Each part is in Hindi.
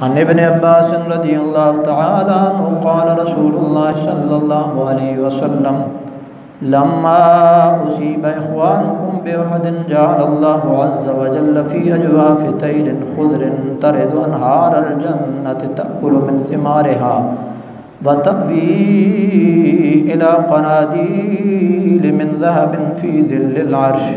अन इब्न अब्बास रज़ियल्लाहु तआला अन्हु क़ाल रसूलुल्लाह सल्लल्लाहु अलैहि वसल्लम लम्मा उसीबा इख़्वानुकुम बिउहदिन जअलल्लाहु अज़्ज़ व जल्ल फ़ी अजवाफ़ि तैरिन ख़ुदरिन तरिदु अनहारल जन्नति तअकुलु मिन सिमारिहा व तअवी इला क़नादील मिन ज़हबिन फ़ी ज़िल्लिल अर्श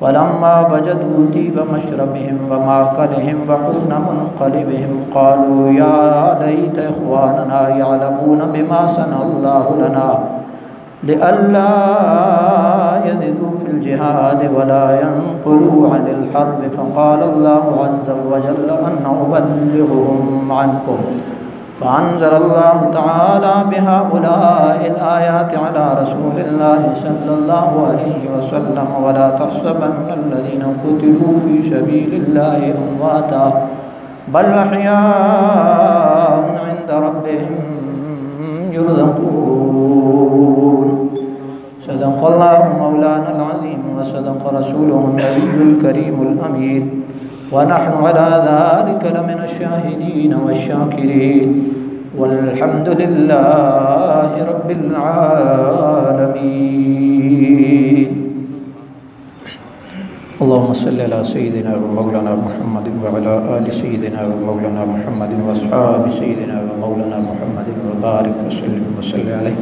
फ़लम्मा वजदू तीब मशरबिहिम व माकलिहिम व हुस्न मुनक़लिबिहिम क़ालू या लैत इख़्वानना यअलमून बिमा सनअल्लाहु लना लिअल्ला यज़िदू फ़िल जिहाद वला यनक़ुलू अनिल हर्ब फ़क़ाल अल्लाहु अज़्ज़ व जल्ल अन्ना उबल्लिग़ुहुम अन्कुम फ़अन्ज़लल्लाहु तआला बिहाउलाइल आयाति अला रसूलिल्लाहि सल्लल्लाहु अलैहि वसल्लम वला तहसबन्नल्लज़ीना क़ुतिलू फ़ी सबीलिल्लाहि अम्वाता बल अह्याउन इंद रब्बिहिम युरज़क़ून। सदक़ल्लाहु मौलानल अज़ीम व सदक़ रसूलुहुन नबियुल करीमुल अमीन व नहनु अला ज़ालिका लमिन शाहिदीन व शाकिरीन वल्हम्दुलिल्लाहि रब्बिल आलमीन। अल्लाहुम्मा सल्लि अला सय्यिदिना व मौलाना मुहम्मदिन व अला आलि सय्यिदिना व मौलाना मुहम्मदिन व अस्हाबि सय्यिदिना व मौलाना मुहम्मदिन व बारिक व सल्लि अलैहि।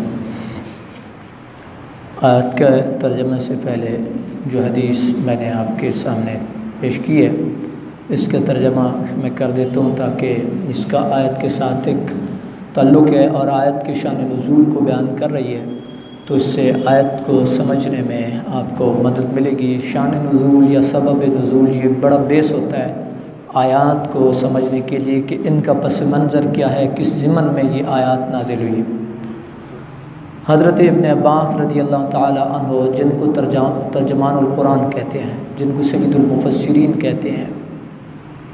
आयत के तर्जुमे से पहले जो हदीस मैंने आपके सामने पेश की है इसका तर्जमा मैं कर देता हूँ ताकि इसका आयत के साथ एक ताल्लुक़ है और आयत के शान नुज़ूल को बयान कर रही है, तो इससे आयत को समझने में आपको मदद मिलेगी। शान नुज़ूल या सबब नुज़ूल ये बड़ा बेस होता है आयत को समझने के लिए कि इनका पस मंज़र क्या है, किस ज़िमन में ये आयत नाज़िल हुई। हज़रत इब्न अब्बास रज़ियल्लाहु ताला अन्हु जिनको तर्जमानुल कुरान कहते हैं, जिनको सय्यिदुल मुफ़स्सिरीन कहते हैं,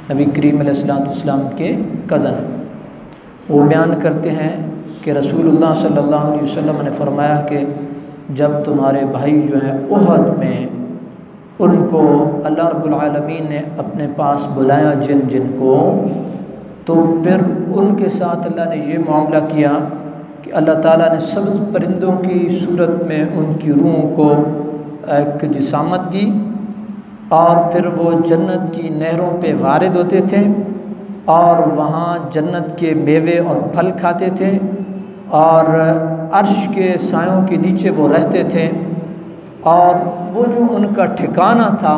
नबी करीम अलैहिस्सलाम के कज़न, वो बयान करते हैं कि रसूलुल्लाह सल्लल्लाहु अलैहि वसल्लम ने फरमाया कि जब तुम्हारे भाई जो हैं उहद में उनको अल्लाह रब्बुल आलमीन ने अपने पास बुलाया जिनको, तो फिर उनके साथ अल्लाह ने ये मामला किया कि अल्लाह ताला ने सब परिंदों की सूरत में उनकी रूह को एक जिसामत दी और फिर वो जन्नत की नहरों पे वारिद होते थे और वहाँ जन्नत के मेवे और फल खाते थे और अर्श के सायों के नीचे वो रहते थे। और वो जो उनका ठिकाना था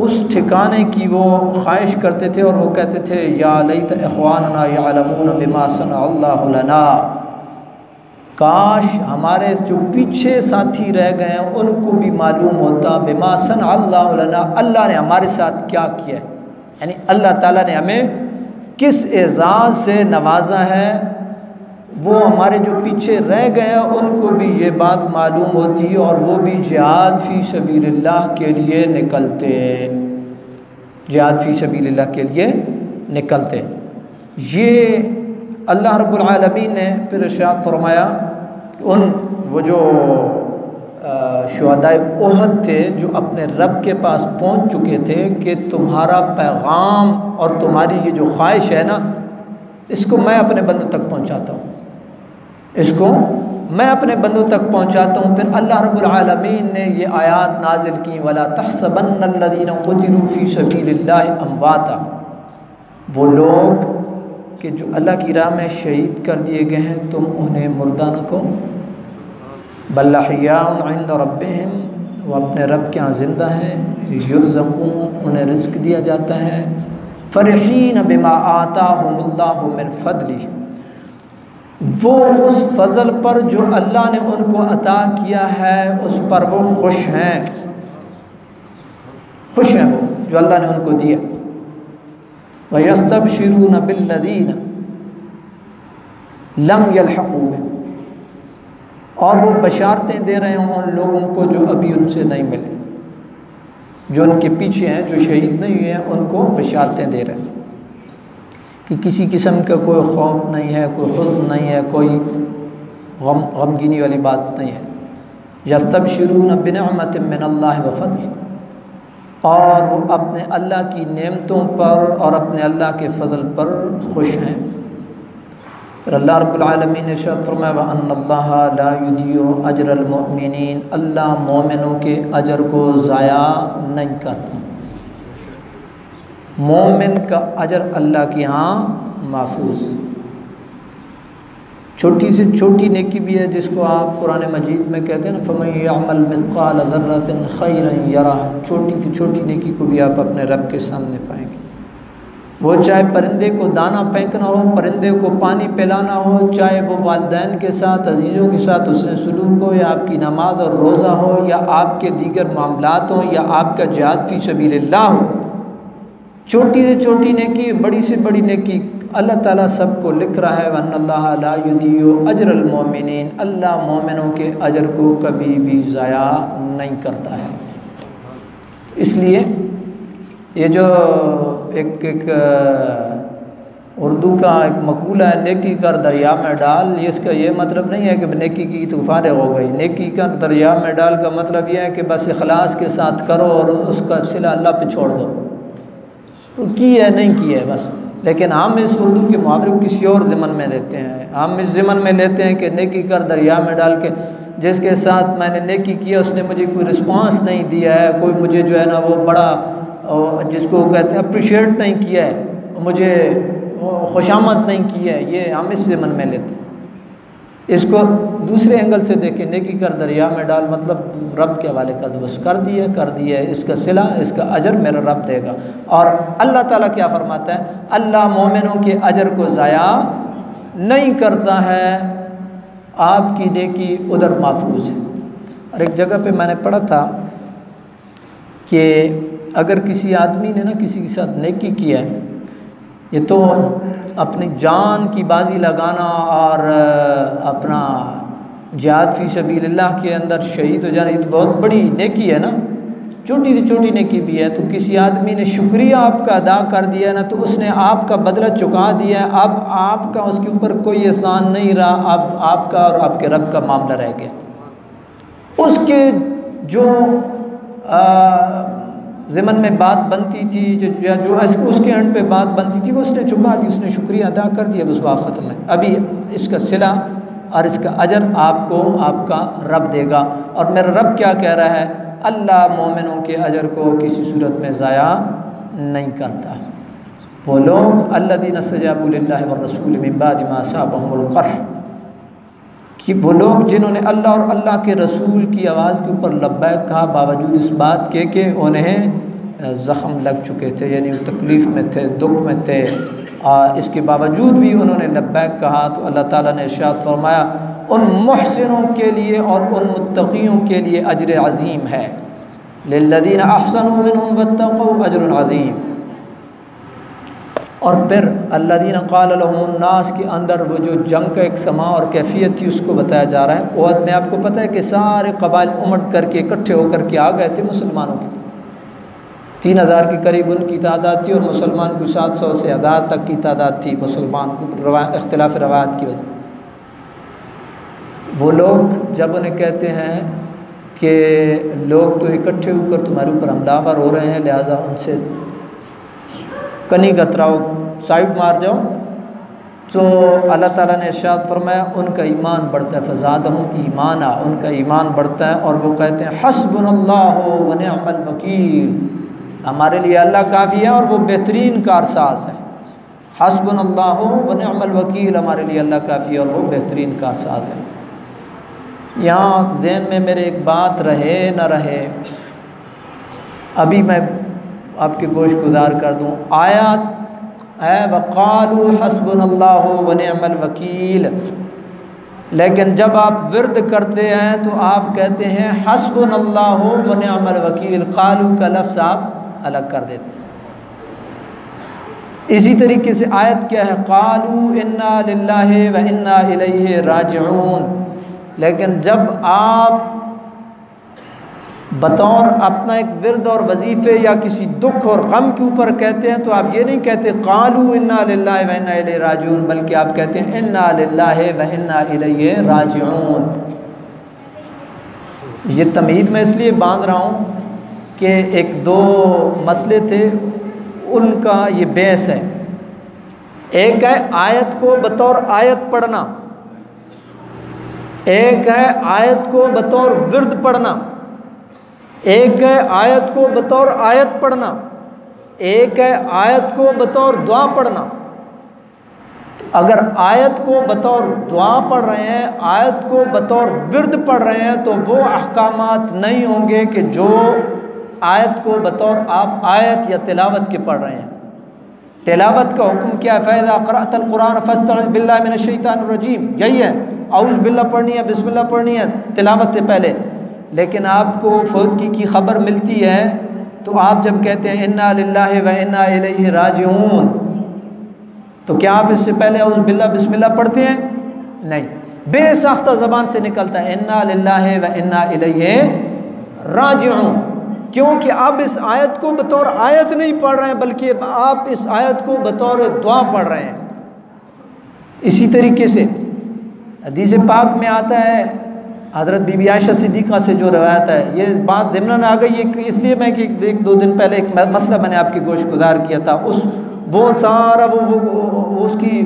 उस ठिकाने की वो ख्वाहिश करते थे और वो कहते थे या लैत इख़्वानना यअलमून बिमा सनअल्लाहु लना, काश हमारे जो पीछे साथी रह गए हैं उनको भी मालूम होता बिमा सनअल्लाहु लना, अल्लाह ने हमारे साथ क्या किया है, यानी अल्लाह ताला ने हमें किस एज़ाज़ से नवाजा है। वो हमारे जो पीछे रह गए हैं उनको भी ये बात मालूम होती है और वो भी जिहाद फ़ी सबीलिल्लाह के लिए निकलते, जिहाद फ़ी सबीलिल्लाह के लिए निकलते। ये अल्लाह रब्बुल आलमीन ने फिर इरशाद फरमाया उन वो जो शुहदाए उहद थे जो अपने रब के पास पहुंच चुके थे कि तुम्हारा पैगाम और तुम्हारी ये जो ख्वाहिश है ना, इसको मैं अपने बंदों तक पहुंचाता हूँ, इसको मैं अपने बंदों तक पहुंचाता हूँ। फिर अल्लाह रब्बुल आलमीन ने ये आयात नाजिल की वला तहसबन्नल्लज़ीना क़ुतिलू फ़ी सबीलिल्लाहि अम्वाता, वो लोग कि जो अल्लाह की राह में शहीद कर दिए गए हैं तुम उन्हें मुर्दा न कहो, बल अह्याउन इंद रब्बिहिम, वो अपने रब के यहाँ ज़िंदा हैं, युरज़क़ून, उन्हें रिज़्क़ दिया जाता है, फ़रहीन बिमा आताहुमुल्लाहु मिन फ़ज़ली, वो उस फ़ज़ल पर जो अल्लाह ने उनको अता किया है उस पर वो खुश हैं, खुश हैं वो जो अल्लाह ने उनको दिया। वयस्तबशिरून बिल्लज़ीना लम यल्हक़ू बिहिम, और वो बशारतें दे रहे हैं उन लोगों को जो अभी उनसे नहीं मिले, जो उनके पीछे हैं, जो शहीद नहीं हुए हैं, उनको बशारतें दे रहे हैं कि किसी किस्म का कोई खौफ नहीं है, कोई हुज़्न नहीं है, कोई गमगीनी वाली बात नहीं है। यस्तबशिरून बिनिअमतिन मिनल्लाहि व फ़ज़ल, और वो अपने अल्लाह की नेमतों पर और अपने अल्लाह के फ़ज़ल पर खुश हैं। फिर अल्लाह रब्बुल आलमीन ने इरशाद फरमाया व अन्नल्लाहा ला युदियु अजरल मुमिनीन, अल्लाह मोमिनों के अजर को ज़ाया नहीं करता। मोमिन का अजर अल्लाह के यहाँ महफूज। छोटी से छोटी नेकी भी है जिसको आप कुरान मजीद में कहते हैं ना फमन यअमल मिस्क़ाल ज़र्रतिन खैरन यरह, छोटी से छोटी नेकी को भी आप अपने रब के सामने पाएंगे। वो चाहे परिंदे को दाना फेंकना हो, परिंदे को पानी पिलाना हो, चाहे वो वालिदैन के साथ अजीज़ों के साथ उसने सलूक हो, या आपकी नमाज और रोज़ा हो, या आपके दीगर मामलात हो, या आपका जिहाद फ़ी सबीलिल्लाह हो। छोटी से छोटी नेकी, बड़ी से बड़ी नेकी, अल्लाह ताला सबको लिख रहा है वन्नल्लाहा ला युदियु अजरल मोमिनीन, अल्लाह मोमिनों के अजर को कभी भी ज़ाया नहीं करता है। इसलिए ये जो एक उर्दू का एक मकूला है नेकी कर दरिया में डाल, ये इसका ये मतलब नहीं है कि नेकी की तो फारिग हो गई। नेकी कर दरिया में डाल का मतलब यह है कि बस इखलास के साथ करो और उसका सिला अल्लाह पे छोड़ दो। तो की है नहीं की है बस। लेकिन हम इस उर्दू के मुहावरे को किसी और ज़मन में लेते हैं। हम इस ज़मन में लेते हैं कि नेकी कर दरिया में डाल के, जिसके साथ मैंने नेकी किया उसने मुझे कोई रिस्पांस नहीं दिया है, कोई मुझे जो है ना वो बड़ा जिसको कहते हैं अप्रिशिएट नहीं किया है, मुझे खुशामद नहीं की है, ये हम इस ज़मन में लेते हैं। इसको दूसरे एंगल से देखें, नेकी कर दरिया में डाल मतलब रब के हवाले कर दो, बस कर दिया, इसका सिला इसका अजर मेरा रब देगा। और अल्लाह ताला क्या फरमाता है, अल्लाह मोमिनों के अजर को ज़ाया नहीं करता है, आपकी नेकी उधर महफूज है। और एक जगह पे मैंने पढ़ा था कि अगर किसी आदमी ने ना किसी के साथ नेकी किया है, ये तो अपनी जान की बाजी लगाना और अपना जिहाद फ़ी सबीलिल्लाह के अंदर शहीद हो जाना, ये तो बहुत बड़ी नेकी है ना, छोटी से छोटी नेकी भी है। तो किसी आदमी ने शुक्रिया आपका अदा कर दिया ना, तो उसने आपका बदला चुका दिया। अब आपका उसके ऊपर कोई एहसान नहीं रहा, अब आपका और आपके रब का मामला रह गया। उसके जो ज़िमन में बात बनती थी, जो उसके एंड पे बात बनती थी, वो उसने चुका दी, उसने शुक्रिया अदा कर दिया, बस बात ख़त्म है। अभी इसका सिला और इसका अजर आपको आपका रब देगा। और मेरा रब क्या कह रहा है, अल्लाह मोमिनों के अजर को किसी सूरत में ज़ाया नहीं करता। वो लोग अल्लज़ीना इस्तजाबू लिल्लाहि व रसूल मिन बादि मा असाबहुमुल क़र्ह, कि वो लोग जिन्होंने अल्लाह और अल्लाह के रसूल की आवाज़ के ऊपर लब्बैक कहा, बावजूद इस बात के उन्हें ज़ख़म लग चुके थे, यानी वो तकलीफ़ में थे, दुख में थे, इसके बावजूद भी उन्होंने लब्बैक कहा। तो अल्लाह ताला ने इरशाद फरमाया, उन मुहसिनों के लिए और उन मुत्तक़ियों के लिए अजर अज़ीम है। लिल्लज़ीना अहसनु मिनहुम वत्तक़ू अजरुन अज़ीम। और फिर अल्लज़ीना क़ाल लहुमुन्नास के अंदर वो जो जंग का एक समा और कैफियत थी उसको बताया जा रहा है। और में आपको पता है कि सारे कबाइल उमड़ करके इकट्ठे होकर के आ गए थे मुसलमानों के, 3000 के करीब उनकी तादाद थी और मुसलमान को 700 से 1000 तक की तादाद थी मुसलमान को, इख्तिलाफ़ रवायत की वजह। वो लोग जब उन्हें कहते हैं कि लोग तो इकट्ठे होकर तुम्हारे ऊपर हमलावर हो रहे हैं, लिहाजा उनसे कनी कतराओ, साइड मार जाओ, तो अल्लाह ताला ने इरशाद फरमाया उनका ईमान बढ़ता है, फ़ज़ादहुम ईमाना, उनका ईमान बढ़ता है और वो कहते हैं हस्बुनल्लाहु व निअमल वकील, हमारे लिए अल्लाह काफ़ी है और वो बेहतरीन कारसाज है। हस्बुनल्लाहु व निअमल वकील, हमारे लिए अल्लाह काफ़ी है और वो बेहतरीन कारसाज है। यहाँ ज़हन में मेरे एक बात रहे न रहे, अभी मैं आपके गोश गुजार कर दूँ। आयत है वक़ालू हस्बुनल्लाहु व निअमल वकील, लेकिन जब आप विर्द करते हैं तो आप कहते हैं हस्बुनल्लाहु व निअमल वकील, क़ालू का लफ्ज़ आप अलग कर देते हैं। इसी तरीके से आयत क्या है, क़ालू इन्ना लिल्लाहि व इन्ना इलैहि राजिऊन, लेकिन जब आप बतौर अपना एक विर्द और वजीफ़े या किसी दुख और गम के ऊपर कहते हैं तो आप ये नहीं कहते क़ालू इन्ना लिल्लाहि व इन्ना इलैहि राजिऊन, बल्कि आप कहते हैं इन्ना लिल्लाहि व इन्ना इलैहि राजिऊन। ये तमीद मैं इसलिए बांध रहा हूँ के एक दो मसले थे, उनका ये बहस है। एक है आयत को बतौर आयत पढ़ना, एक है आयत को बतौर विर्द पढ़ना, एक है आयत को बतौर आयत पढ़ना, एक है आयत को बतौर दुआ पढ़ना। अगर आयत को बतौर दुआ पढ़ रहे हैं, आयत को बतौर विर्द पढ़ रहे हैं, तो वो अहकामात नहीं होंगे कि जो आयत को बतौर आप आयत या तिलावत के पढ़ रहे हैं। तिलावत का हुक्म क्या है? फ़इज़ा क़रअतल क़ुरान फ़स्तइज़ बिल्लाहि मिनश शैतानिर रजीम, यही है। औज़ बिल्लाह पढ़नी है, बिस्मिल्लाह पढ़नी है तिलावत से पहले। लेकिन आपको फौतगी की खबर मिलती है तो आप जब कहते हैं इन्ना लिल्लाहि व इन्ना इलैहि राजिऊन, तो क्या आप इससे पहले औज़ बिल्लाह बिस्मिल्लाह पढ़ते हैं? नहीं, बेसाख्ता ज़बान से निकलता है इन्ना लिल्लाहि व इन्ना इलैहि राजिऊन। क्योंकि आप इस आयत को बतौर आयत नहीं पढ़ रहे हैं, बल्कि आप इस आयत को बतौर दुआ पढ़ रहे हैं। इसी तरीके से हदीस पाक में आता है, हज़रत बीबी आयशा सिद्दीक़ा से जो रवायत है, ये बात ज़िम्नन आ गई है इसलिए मैं कि एक दो दिन पहले एक मसला मैंने आपकी गोश गुजार किया था, वो सारा वो उसकी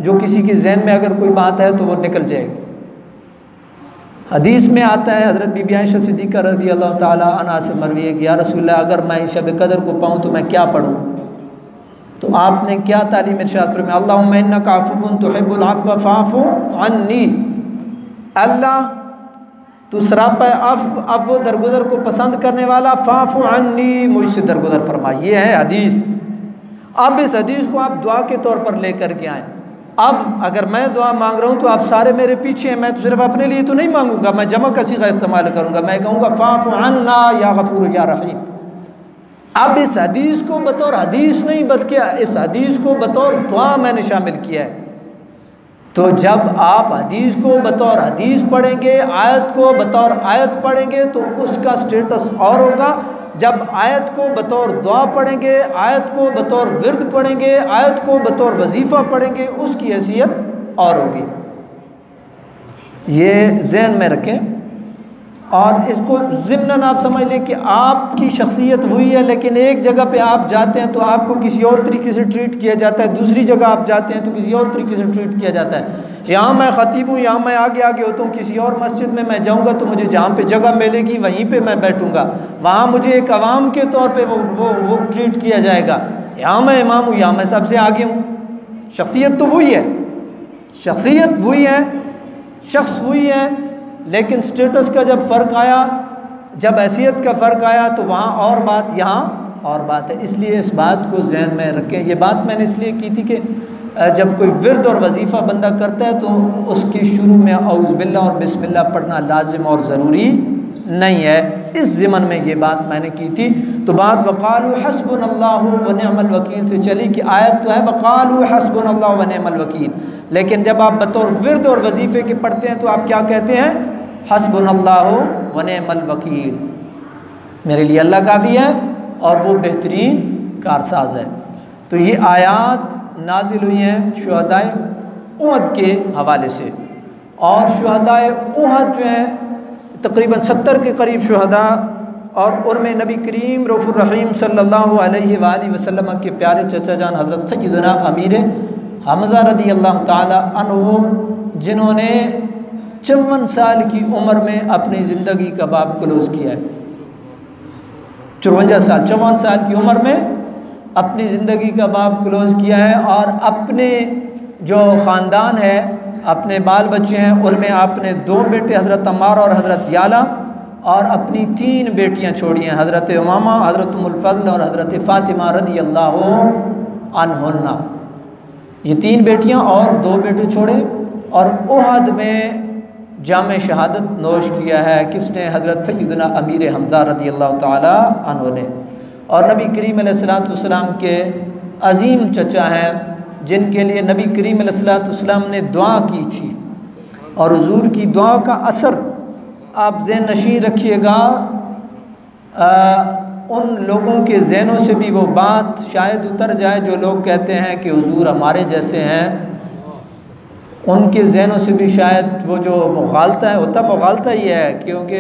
जो किसी के ज़हन में अगर कोई बात है तो वो निकल जाएगी। हदीस में आता है, हज़रत बीबी आयशा सिद्दीक़ा रज़ी अल्लाह ताला अन्हा से मरवी है कि या रसूलल्लाह, अगर मैं शब कदर को पाऊँ तो मैं क्या पढ़ूँ? तो आपने क्या तालीम इरशाद फरमाई? अल्लाहुम्मा इन्नका अफ़्वुन तुहिब्बुल अफ़्व फ़अफ़ु अन्नी। अल्लाह तू सरापा अफ़्व दरगुज़र को पसंद करने वाला, फ़अफ़ु अन्नी, मुझसे दरगुज़र फरमा। ये है हदीस। अब इस हदीस को आप दुआ के तौर पर लेकर के आएँ। अब अगर मैं दुआ मांग रहा हूँ तो आप सारे मेरे पीछे हैं, मैं तो सिर्फ अपने लिए तो नहीं मांगूंगा, मैं जमा का सीगा इस्तेमाल करूँगा, मैं कहूँगा फ़अफ़ु अन्ना या गफ़ूर या रहीम। अब इस हदीस को बतौर हदीस नहीं बल्कि इस हदीस को बतौर दुआ मैंने शामिल किया है। तो जब आप हदीस को बतौर हदीस पढ़ेंगे, आयत को बतौर आयत पढ़ेंगे, तो उसका स्टेटस और होगा। जब आयत को बतौर दुआ पढ़ेंगे, आयत को बतौर विर्द पढ़ेंगे, आयत को बतौर वजीफ़ा पढ़ेंगे, उसकी हैसियत और होगी। ये ज़हन में रखें और इसको ज़िम्नन आप समझ लें कि आपकी शख्सियत हुई है, लेकिन एक जगह पे आप जाते हैं तो आपको किसी और तरीके से ट्रीट किया जाता है, दूसरी जगह आप जाते हैं तो किसी और तरीके से ट्रीट किया जाता है। यहाँ मैं ख़तीब हूँ, यहाँ मैं आगे आगे होता हूँ, किसी और मस्जिद में मैं जाऊँगा तो मुझे जहाँ पे जगह मिलेगी वहीं पे मैं बैठूँगा, वहाँ मुझे एक अवाम के तौर पे वो ट्रीट किया जाएगा। यहाँ मैं इमाम हूँ, यहाँ मैं सबसे आगे हूँ। शख्सियत तो वही है, शख्सियत वही है, शख्स वही है, लेकिन स्टेटस का जब फ़र्क आया, जब हैसियत का फ़र्क आया तो वहाँ और बात, यहाँ और बात है। इसलिए इस बात को जहन में रखें। ये बात मैंने इसलिए की थी कि जब कोई विर्द और वजीफ़ा बंदा करता है तो उसके शुरू में औज़ बिल्लाह और बिस्मिल्लाह पढ़ना लाजिम और ज़रूरी नहीं है। इस ज़िमन में ये बात मैंने की थी। तो बात वक़ालू हस्बुनल्लाहु व निअमल वकील से चली कि आयत तो है वक़ालू हस्बुनल्लाहु व निअमल वकील, लेकिन जब आप बतौर विर्द और वजीफ़े के पढ़ते हैं तो आप क्या कहते हैं? हस्बुनल्लाहु व निअमल वकील, मेरे लिए अल्लाह काफ़ी है और वो बेहतरीन कारसाज है। तो ये आयात नाजिल हुई हैं शुहदाए उहद के हवाले से, और शुहदाए उहद जो हैं तकरीबन 70 के करीब शुहदा, और उनमें नबी करीम रऊफ़ुर रहीम सल्लल्लाहु अलैहि वसल्लम के प्यारे चचा जान हज़रत सय्यदना अमीर हमज़ा रज़ी अल्लाह ताला अन्हु, जिन्होंने 54 साल की उम्र में अपनी ज़िंदगी का बाब क्लोज़ किया है। 54 साल की उम्र में अपनी ज़िंदगी का बाब क्लोज़ किया है, और अपने जो ख़ानदान है, अपने बाल बच्चे हैं, उनमें आपने 2 बेटे हज़रत अम्मार और हज़रत याला, और अपनी 3 बेटियां छोड़ी हैं, हज़रत उमामा, हज़रत उम्मुल फ़ज़ल और हज़रत फ़ातिमा रज़ी अल्लाहु अन्हुन्ना। ये 3 बेटियां और 2 बेटे छोड़े, और उहद में जाम शहादत नोश किया है किसने? हज़रत सय्यदना अमीर हमज़ा रज़ी अल्लाह ताला अन्हु ने। और नबी करीम अलैहिस्सलातु वस्सलाम के अज़ीम चचा हैं, जिनके लिए नबी करीम अलैहिस्सलातु वस्सलाम ने दुआ की थी, और हुज़ूर की दुआ का असर आप ज़हन नशीं रखिएगा। उन लोगों के ज़हनों से भी वो बात शायद उतर जाए जो लोग कहते हैं कि हुज़ूर हमारे जैसे हैं, उनके ज़हनों से भी शायद वो जो मुग़ालता है, होता मुग़ालता ही है, क्योंकि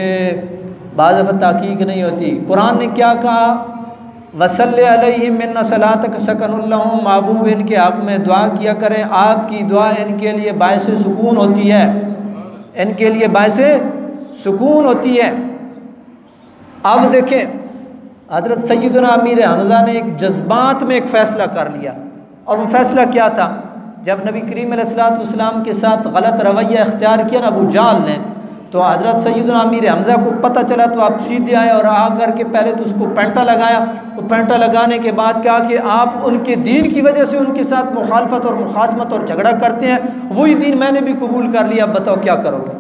बाज़ दफ़ा ताकीक नहीं होती। कुरान ने क्या कहा, वसल्ले अलैहिम मिन्ना सलातक सकनुल लहुम, महबूब इनके हक़ में दुआ किया करें, आपकी दुआ इनके लिए बायस सुकून होती है, इनके लिए बायस सुकून होती है। अब देखें हज़रत सैयदना अमीर हमज़ा ने एक जज्बात में एक फ़ैसला कर लिया, और वो फ़ैसला क्या था, जब नबी करीम अलैहिस्सलातु वस्सलाम के साथ गलत रवैया इख्तियार किया ना अबू जाल ने, तो हज़रत सैयदना अमीर हमज़ा को पता चला तो आप सीधे आए और आ कर के पहले तो उसको पेंटा लगाया। तो पेंटा लगाने के बाद कहा कि आप उनके दीन की वजह से उनके साथ मुखालफत और मुखासमत और झगड़ा करते हैं, वही दीन मैंने भी कबूल कर लिया, अब बताओ क्या करोगे,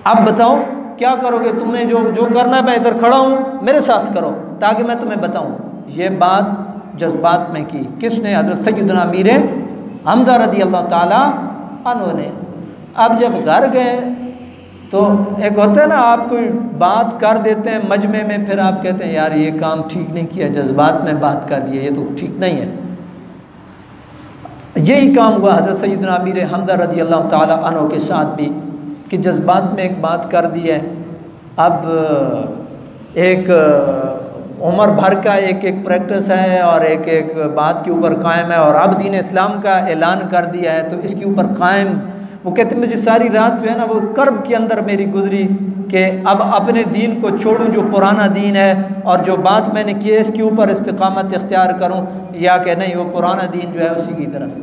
अब बताओ क्या करोगे, तुम्हें जो करना है मैं इधर खड़ा हूँ, मेरे साथ करो ताकि मैं तुम्हें बताऊँ। ये बात जज्बात में की किसने, हज़रत सैयदना अमीर हमज़ा रज़ी अल्लाह ताला अन्हु ने। अब जब घर गए तो एक होता है ना, आप कोई बात कर देते हैं मजमे में, फिर आप कहते हैं यार ये काम ठीक नहीं किया, जज्बात में बात कर दिया, ये तो ठीक नहीं है। यही काम हुआ हज़रत सैयदना अमीर हमज़ा रज़ी अल्लाह ताला अन्हु के साथ भी, कि जज्बात में एक बात कर दी है। अब एक उम्र भर का एक प्रैक्टिस है और एक बात के ऊपर कायम है, और अब दीन इस्लाम का ऐलान कर दिया है तो इसके ऊपर कायम। वो कहते हैं मुझे सारी रात जो है ना वो कर्ब के अंदर मेरी गुजरी कि अब अपने दीन को छोड़ूं जो पुराना दीन है, और जो बात मैंने की है इसके ऊपर इस्तिकामत इख्तियार करूं, या कि नहीं वो पुराना दीन जो है उसी की तरफ।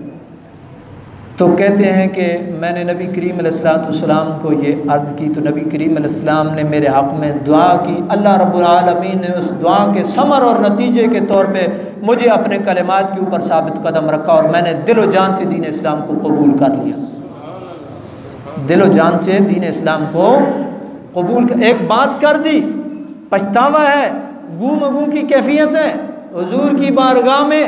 तो कहते हैं कि मैंने नबी करीम अलैहिस्सलातु वस्सलाम को ये अर्ज़ की, तो नबी करीम अलैहिस्सलाम ने मेरे हक़ में दुआ की। अल्लाह रब्बुल आलमीन ने उस दुआ के समर और नतीजे के तौर पे मुझे अपने कलिमात के ऊपर साबित कदम रखा, और मैंने दिलो जान से दीन इस्लाम को कबूल कर लिया, दिलो जान से दीन इस्लाम को कबूल कर। एक बात कर दी, पछतावा है, गूम गूं की कैफियत है, हुजूर की बारगाह में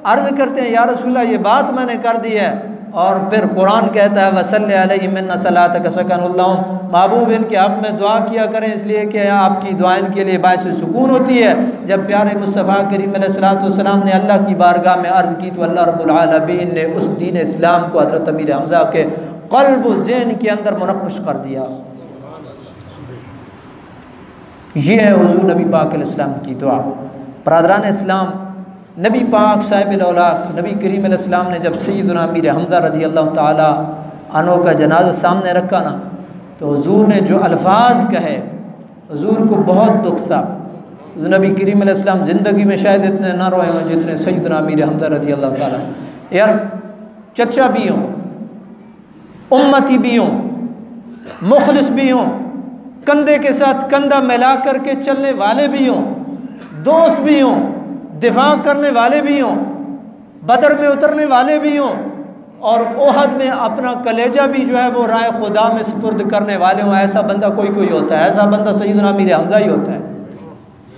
अर्ज़ करते हैं या रसूलल्लाह ये बात मैंने कर दी है, और फिर कुरान कहता है वसल्ले अलैहि मिन्ना सलातक सकनुल लहुम, महबूब इनके हक़ में दुआ किया करें इसलिए कि आपकी दुआ इनके लिए बायस सुकून होती है। जब प्यारे मुस्तफ़ा करीम अलैहिस्सलातु वस्सलाम ने अल्लाह की बारगाह में अर्ज़ की तो अल्लाह रब्बुल आलमीन ने उस दीन इस्लाम को हज़रत अमीर हमज़ा के क़ल्ब व ज़हन के अंदर मुनक़्क़िश कर दिया। ये है हुज़ूर नबी पाक अलैहिस्सलाम की दुआ। बरादरान इस्लाम, नबी पाक साहिब औलाद नबी करीम अलैहिस्सलाम ने जब सैयदना अमीर हमज़ा रज़ी अल्लाह ताला अन्हु का जनाज़ा सामने रखा ना, तो हुज़ूर ने जो अल्फाज कहे, हुज़ूर को बहुत दुख था। नबी करीम अलैहिस्सलाम ज़िंदगी में शायद इतने ना रोए हों जितने सैयदना अमीर हमज़ा रज़ी अल्लाह ताला। यार चचा भी हों, उम्मती भी हों, मुखलिस भी हों, कंधे के साथ कंधा मिला करके चलने वाले भी हों, दोस्त भी हों, दिफा करने वाले भी हों, बदर में उतरने वाले भी हों, और ओहद में अपना कलेजा भी जो है वो राय खुदा में सुपुर्द करने वाले हों। ऐसा बंदा कोई होता है, ऐसा बंदा सैयदना अमीर हमज़ा ही होता है।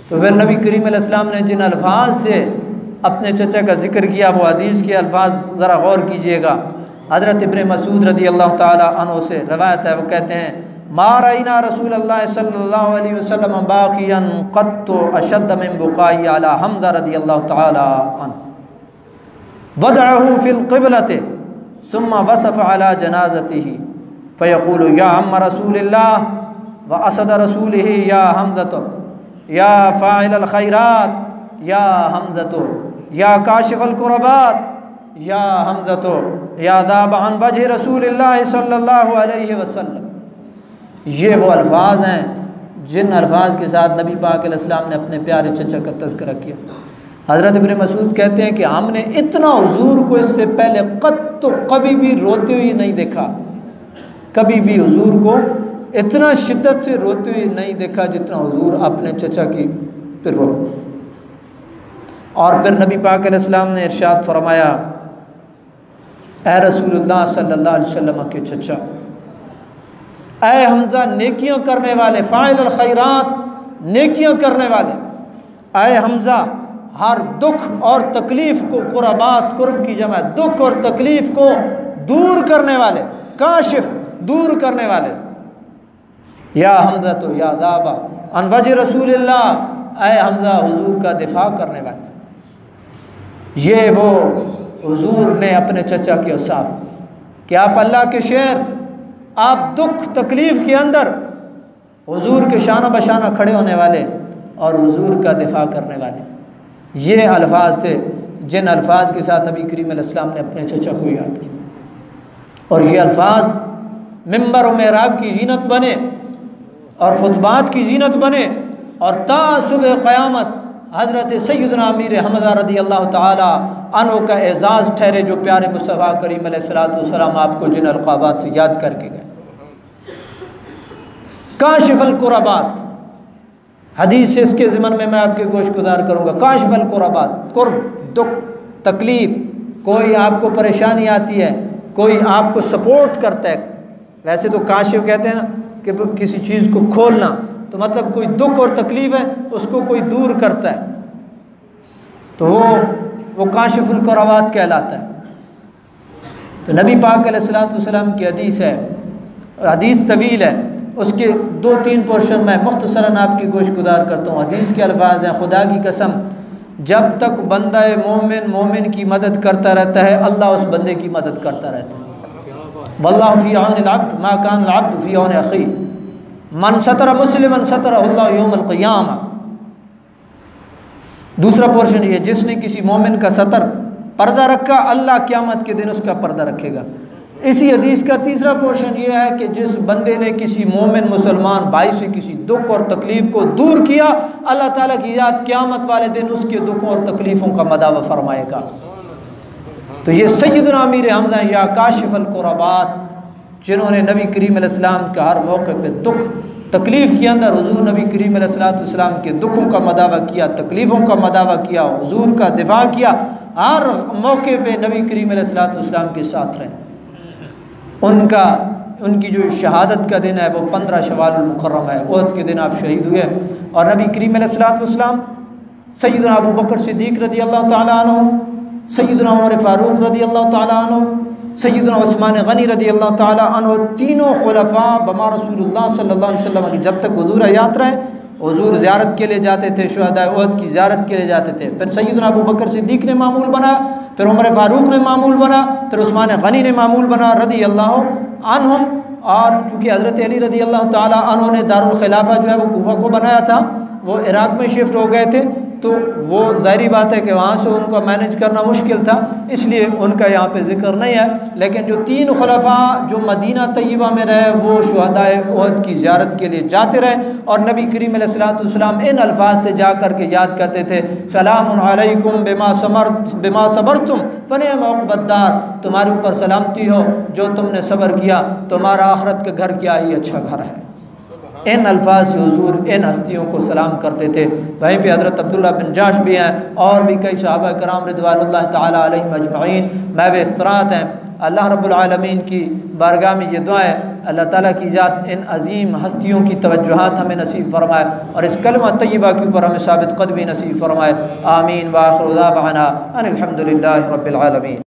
तो फिर नबी करीम अलैहिस्सलाम ने जिन अल्फाज से अपने चचा का जिक्र किया, वो हदीस के अल्फाज ज़रा गौर कीजिएगा। हज़रत इब्न मसूद रज़ी अल्लाह ताला अन्हु से रवायत है, वो कहते हैं मा रअयना रसूलल्लाह सल्लल्लाहु अलैहि वसल्लम बाक़ियन क़त्तु अशद्द मिन बुक़ाई अला हमज़ा रज़ियल्लाहु तआला अन्हु वदअहु फ़िल क़िबलति सुम्मा वसफ़ अला जनाज़तिही फ़यक़ूलु या अम्म रसूलिल्लाह व असद रसूलिही या हमज़तु या फ़ाइलल ख़ैरात या हमज़तु या काशिफ़ल कुरबात या हमज़तु या ज़ाब अन वजहि रसूलिल्लाह सल्लल्लाहु अलैहि वसल्लम। ये वो अल्फाज हैं जिन अल्फाज के साथ नबी पाक अलैहिस्सलाम ने अपने प्यारे चचा का तज़किरा किया। हज़रत इब्न मसूद कहते हैं कि हमने इतना हुजूर को इससे पहले कभी भी रोते हुए नहीं देखा, कभी भी हुजूर को इतना शिद्दत से रोते हुए नहीं देखा जितना हुजूर अपने चचा की फिर रो। और फिर नबी पाक अलैहिस्सलाम ने इरशाद फरमाया, ए रसूलुल्लाह सल्लल्लाहु अलैहि वसल्लम के चचा, ऐ हमज़ा नेकियां करने वाले, फ़ाइलुल खैरात नेकियां करने वाले, ऐ हमज़ा हर दुख और तकलीफ़ को, कुरबात कुर्ब की जमा, दुख और तकलीफ़ को दूर करने वाले, काशिफ दूर करने वाले, या हमज़ा तो या दाबा अन वजह रसूलिल्लाह, ऐ हमज़ा हुजूर का दिफा करने वाले। ये वो हुजूर ने अपने चचा के औसाफ कि आप अल्लाह के शेर, आप दुख तकलीफ़ के अंदर हुजूर के शाना बशाना खड़े होने वाले और हुजूर का दिफा करने वाले। ये अल्फाज थे जिन अल्फाज के साथ नबी करीम अलैहिस्सलाम ने अपने चचा को याद किया। और ये अल्फाज मिंबर और मेहराब की जीनत बने और खुतबात की जीनत बने और ता सुबह क़यामत हज़रत सैयदना अमीर हमज़ा रज़ी अल्लाह ताला अन्हु का एज़ाज़ ठहरे, जो प्यारे मुस्तफ़ा करीम अलैहिस्सलातु वस्सलाम आपको जिन अलक़ाबात से याद करके गए। काशिफ़ुल कुरबात हदीस से इसके ज़िमन में मैं आपके गोशगुजार करूँगा। काशिफ़ुल कुरबात, कुर्ब, दुख, तकलीफ़, कोई आपको परेशानी आती है, कोई आपको सपोर्ट करता है। वैसे तो काशिफ़ कहते हैं ना कि किसी चीज़ को खोलना, तो मतलब कोई दुख और तकलीफ़ है उसको कोई दूर करता है, तो वो काशिफ़ुल कुरबात कहलाता है। तो नबी पाक अलैहिस्सलातु वस्सलाम की हदीस है, हदीस तवील है, उसके 2-3 पोर्शन में मुख्तसरन आपकी गोशगुजार करता हूँ। हदीस के अल्फाज हैं, खुदा की कसम जब तक बंदा मोमिन की मदद करता रहता है, अल्लाह उस बंदे की मदद करता रहता है। वल्लाहु फ़ी औनिल अब्द मा कान अल अब्दु फ़ी औनि अख़ी मन सतरा मुस्लिमन सतरहुल्लाहु यौमल क़ियामा। दूसरा पोर्शन ये, जिसने किसी मोमिन का सतर पर्दा रखा, अल्लाह क़यामत के दिन उसका पर्दा रखेगा। इसी हदीस का तीसरा पोर्शन ये है कि जिस बंदे ने किसी मोमिन मुसलमान भाई से किसी दुख और तकलीफ़ को दूर किया, अल्लाह ताला की ज़ात क़यामत वाले दिन उसके दुखों और तकलीफ़ों का मदावा फरमाएगा। तो ये सैयदना अमीर हमज़ा या काशिफ़ुल कुरबात, जिन्होंने नबी करीम अलैहिस्सलाम का हर मौके पे दुख तकलीफ़ के अंदर हुजूर नबी करीम अलैहिस्सलाम के दुखों का मदावा किया, तकलीफ़ों का मदावा किया, हुजूर का दिफा किया, हर मौके पे नबी करीम अलैहिस्सलाम के साथ रहे। उनकी जो शहादत का दिन है वो 15 शवाल मुकर्रम है। उहद के दिन आप शहीद हुए और नबी करीम अलैहिस्सलाम सैयदना अबू बकर सिद्दीक़ रज़ी अल्लाह ताला अन्हु, सैयदना उमर फ़ारूक रज़ी अल्लाह ताला अन्हु, सैयदना उस्मान गनी रज़ी अल्लाह ताला अन्हु, तीनों खुलफा बमा रसूलुल्लाह सल्लल्लाहु अलैहि वसल्लम की जब तक हुजूर हयात रहे, हुजूर ज़ियारत के लिए जाते थे, शुहदाए उहद की ज़ियारत के लिए जाते थे। फिर सैयदना अबू बकर सिद्दीक़ ने मामूल बना, फिर उमर फ़ारूक ने मामूल बना, फिर उस्मान गनी ने मामूल बना रज़ी अल्लाह अन्हुम। और चूँकि हज़रत अली रज़ी अल्लाह ताला अन्हु ने दारुल खिलाफा जो है वो कूफा को बनाया था, वो इराक़ में शिफ्ट हो गए थे, तो वो ज़ाहिरी बात है कि वहाँ से उनको मैनेज करना मुश्किल था, इसलिए उनका यहाँ पे ज़िक्र नहीं है। लेकिन जो 3 खुलफा जो मदीना तय्यबा में रहे, वो शुहदाए उहद की ज़ियारत के लिए जाते रहे और नबी करीम अलैहिस्सलातु वस्सलाम इन अल्फाज से जा कर के याद करते थे, सलामुन अलैकुम बिमा सबरतुम फनिअम उक़बद्दार, तुम्हारे ऊपर सलामती हो जो तुमने सब्र किया, तुम्हारा आखिरत का घर क्या ही अच्छा घर है। इन अल्फाज से हुजूर इन हस्तियों को सलाम करते थे। वहीं पे हज़रत अब्दुल्लाह बिन जाश भी हैं और भी कई सहाबा कराम रिज़वानुल्लाह ताला अलैहिम अजमईन महव इस्तरात हैं। अल्लाह रब्बुल आलमीन की बारगाह में ये दुआएं, अल्लाह ताला की ज़ात इन अजीम हस्तियों की तवज्जुहात हमें नसीब फरमाए और इस कलमा तय्यबा के ऊपर हमें साबित कदमी नसीब फरमाए। आमीन व आखिरु दावाना अनिल हम्दुलिल्लाहि रब्बिल आलमीन।